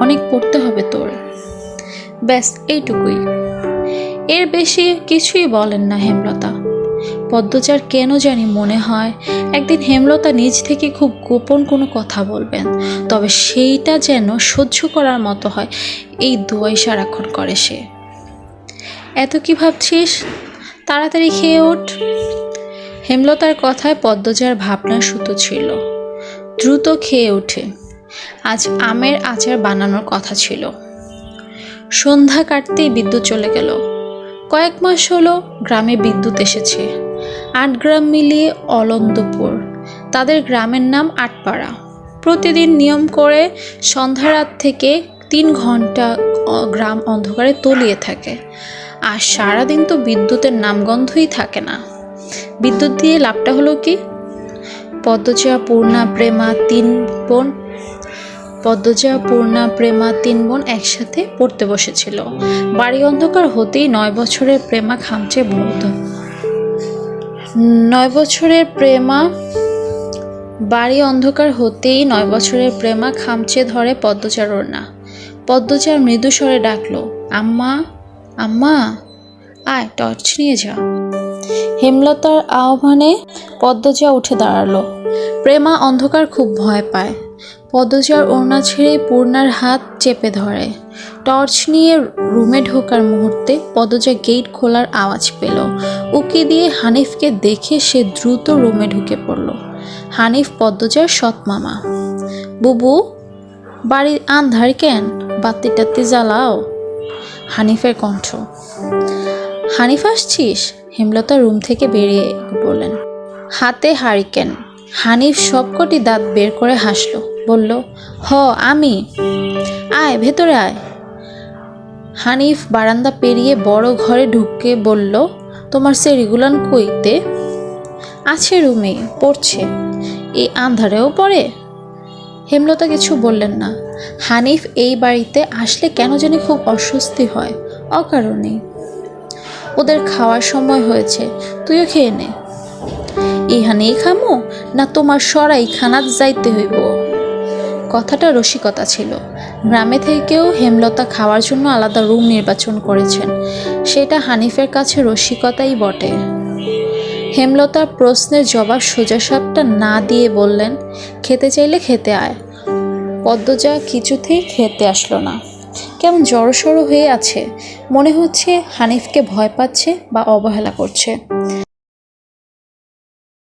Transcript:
অনেক পড়তে হবে তোর। ব্যাস এইটুকুই, এর বেশি কিছুই বলেন না হেমলতা। পদ্মজার কেন জানি মনে হয় একদিন হেমলতা নিজ থেকে খুব গোপন কোনো কথা বলবেন, তবে সেইটা যেন সহ্য করার মতো হয়, এই দোয়াই সারাক্ষণ করে সে। এত কি ভাবছিস, তাড়াতাড়ি খেয়ে ওঠ। হেমলতার কথায় পদ্মজার ভাবনার সুতো ছিল। দ্রুত খেয়ে ওঠে। আজ আমের আচার বানানোর কথা ছিল। সন্ধ্যা কাটতেই বিদ্যুৎ চলে গেল। কয়েক মাস হলো গ্রামে বিদ্যুৎ এসেছে। 8 গ্রাম মিলিয়ে অলন্দপুর, তাদের গ্রামের নাম আটপাড়া। প্রতিদিন নিয়ম করে সন্ধ্যা রাত থেকে 3 ঘন্টা গ্রাম অন্ধকারে তলিয়ে থাকে। আর সারাদিন তো বিদ্যুতের নামগন্ধই থাকে না। বিদ্যুৎ দিয়ে লাভটা হলো কি? পদ্মজা, পূর্ণা, প্রেমা 3 বোন একসাথে পড়তে বসেছিল। বাড়ি অন্ধকার হতেই 9 বছরের প্রেমা খামচে বলতো। 9 বছরের প্রেমা বাড়ি অন্ধকার হতেই 9 বছরের প্রেমা খামচে ধরে পদ্মজার ওড়না। পদ্মজা মৃদু স্বরে ডাকলো, আম্মা, আম্মা, আয় টর্চ নিয়ে যা। হেমলতার আহ্বানে পদ্মজা উঠে দাঁড়ালো। প্রেমা অন্ধকার খুব ভয় পায়। পদ্মজার ওড়না ছেড়ে পূর্ণার হাত চেপে ধরে। টর্চ নিয়ে রুমে ঢোকার মুহূর্তে পদ্মজা গেট খোলার আওয়াজ পেল। উকি দিয়ে হানিফকে দেখে সে দ্রুত রুমে ঢুকে পড়ল। হানিফ পদ্মজার সৎ মামা। বুবু, বাড়ির আন্ধার কেন, বাতি টাতি জ্বালাও। হানিফের কণ্ঠ। হানিফ আসছিস? হেমলতা রুম থেকে বেরিয়ে বললেন। হাতে হারিকেন। হানিফ সবকটি দাঁত বের করে হাসলো, বলল, হ আমি। আয় ভেতরে আয়। হানিফ বারান্দা পেরিয়ে বড় ঘরে ঢুকে বলল, তোমার সেরিগুলান কইতে? আছে রুমে, পড়ছে। এই আন্ধারেও পড়ে? হেমলতা কিছু বললেন না। হানিফ এই বাড়িতে আসলে কেন জানি খুব অস্বস্তি হয়, অকারণেই। ওদের খাওয়ার সময় হয়েছে, তুইও খেয়ে নে। ইহানেই খামো না তোমার সরাই খানাত যাইতে হইব? কথাটা রসিকতা ছিল। গ্রামে থেকেও হেমলতা খাওয়ার জন্য আলাদা রুম নির্বাচন করেছেন। সেটা হানিফের কাছে রসিকতাই বটে। হেমলতার প্রশ্নের জবাব সোজাসাপটা না দিয়ে বললেন, খেতে চাইলে খেতে আয়। পদ্মজা কিছুতেই খেতে আসলো না। কেমন জড়সড় হয়ে আছে, মনে হচ্ছে হানিফকে ভয় পাচ্ছে বা অবহেলা করছে।